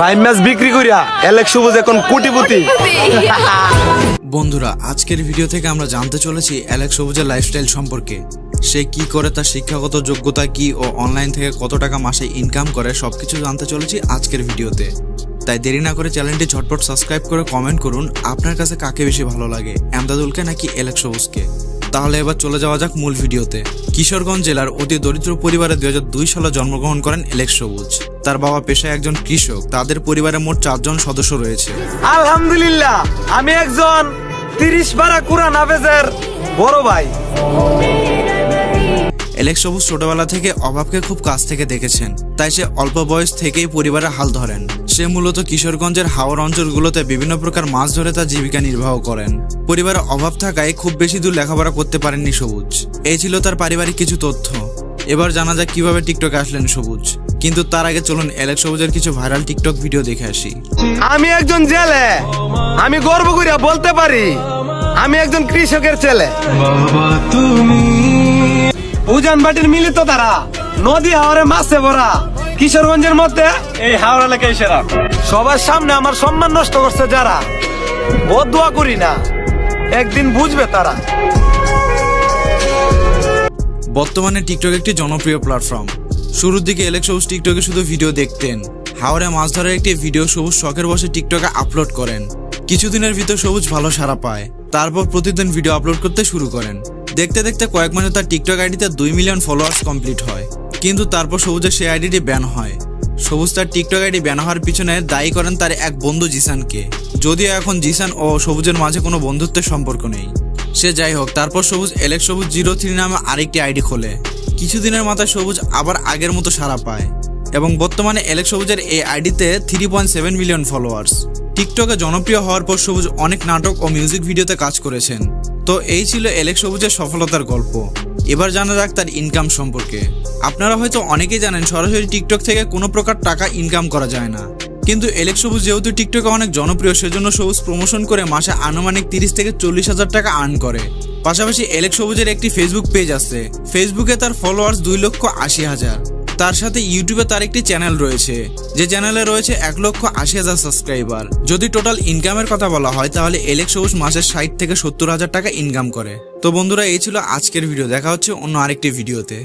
5 match বিক্রি করিয়া এলেক সবুজ এখন কোটিপতি। বন্ধুরা, আজকের ভিডিও থেকে আমরা জানতে চলেছি অ্যালেক্স সবুজের লাইফস্টাইল সম্পর্কে। সে কি করে, তার শিক্ষাগত যোগ্যতা কি ও অনলাইন থেকে কত টাকা মাসে ইনকাম করে সবকিছু জানতে চলেছি আজকের ভিডিওতে। তাই দেরি না করে চ্যানেলটি ঝটপট সাবস্ক্রাইব করে কমেন্ট করুন আপনার কাছে কাকে বেশি ভালো লাগে, এমদাদুলকে নাকি অ্যালেক্স সবুজকে। তাহলে এবার চলে যাওয়া যাক মূল ভিডিওতে। কিশোরগঞ্জ জেলার অতি দরিদ্র পরিবারে 2002 সালে জন্মগ্রহণ করেন অ্যালেক্স সবুজ। তার বাবা পেশায় একজন কৃষক। তাদের পরিবারে মোট 4 জন সদস্য রয়েছে। আলহামদুলিল্লাহ, আমি একজন 30 পারা কুরআন হাফেজের বড় ভাই। অ্যালেক্স সবুজ ছোটবেলা থেকে অভাবকে খুব কাছ থেকে দেখেছেন, তাই সে অল্প বয়স থেকেই পরিবারের হাল ধরেন। সে মূলত কিশোরগঞ্জের হাওর অঞ্চলগুলোতে বিভিন্ন প্রকার মাছ ধরে তার জীবিকা নির্বাহ করেন। পরিবারের অভাব থাকায় খুব বেশি দূর লেখাপড়া করতে পারেননি সবুজ। এই ছিল তার পারিবারিক কিছু তথ্য। এবার জানা যাক কিভাবে টিকটকে আসলেন সবুজ। কিন্তু তার আগে চলুন অ্যালেক্স সবুজের কিছু ভাইরাল টিকটক ভিডিও দেখে আসি। আমি একজন জেলে, আমি গর্ব করিয়া বলতে পারি আমি একজন কৃষকের ছেলে। উজান বাটির মিলিত তারা নদী হাওরে মাছে ভরা কিশোরগঞ্জের মধ্যে এই হাওড়া এলাকায় সেরা। সবার সামনে আমার সম্মান নষ্ট করছে যারা, বদদুয়া করি না, একদিন বুঝবে তারা। বর্তমানে টিকটক একটি জনপ্রিয় প্ল্যাটফর্ম। শুরুর দিকে অ্যালেক্স সবুজ টিকটকে শুধু ভিডিও দেখতেন। হাওরে মাছ ধরার একটি ভিডিও সবুজ শখের বসে টিকটকে আপলোড করেন। কিছুদিনের ভিতর সবুজ ভালো সাড়া পায়। তারপর প্রতিদিন ভিডিও আপলোড করতে শুরু করেন। দেখতে দেখতে কয়েক মাসে তার টিকটক আইডিতে 2 মিলিয়ন ফলোয়ার্স কমপ্লিট হয়। কিন্তু তারপর সবুজের সেই আইডিটি ব্যান হয়। সবুজ তার টিকটক আইডি ব্যান হওয়ার পিছনে দায়ী করেন তার এক বন্ধু জিসানকে। যদিও এখন জিসান ও সবুজের মাঝে কোনো বন্ধুত্বের সম্পর্ক নেই। সে যাই হোক, তারপর সবুজ অ্যালেক্স সবুজ 03 নামে আরেকটি আইডি খোলে। কিছুদিনের মাথায় সবুজ আবার আগের মতো সাড়া পায় এবং বর্তমানে অ্যালেক্স সবুজের এই আইডিতে 3.7 মিলিয়ন ফলোয়ার্স। টিকটকে জনপ্রিয় হওয়ার পর সবুজ অনেক নাটক ও মিউজিক ভিডিওতে কাজ করেছেন। তো এই ছিল অ্যালেক্স সবুজের সফলতার গল্প। এবার জানা যাক তার ইনকাম সম্পর্কে। আপনারা হয়তো অনেকেই জানেন সরাসরি টিকটক থেকে কোনো প্রকার টাকা ইনকাম করা যায় না। কিন্তু অ্যালেক্স সবুজ যেহেতু টিকটকে অনেক জনপ্রিয়, সেজন্য সবুজ প্রমোশন করে মাসে আনুমানিক 30 থেকে 40 হাজার টাকা আর্ন করে। পাশাপাশি অ্যালেক্স সবুজের একটি ফেসবুক পেজ আছে। ফেসবুকে তার ফলোয়ার্স 2,80,000। তার সাথে ইউটিউবে তার একটি চ্যানেল রয়েছে, যে চ্যানেলে রয়েছে 1,80,000 সাবস্ক্রাইবার। যদি টোটাল ইনকামের কথা বলা হয় তাহলে অ্যালেক্স সবুজ মাসে 60 থেকে 70 হাজার টাকা ইনকাম করে। তো বন্ধুরা, এই ছিল আজকের ভিডিও। দেখা হচ্ছে অন্য আরেকটি ভিডিওতে।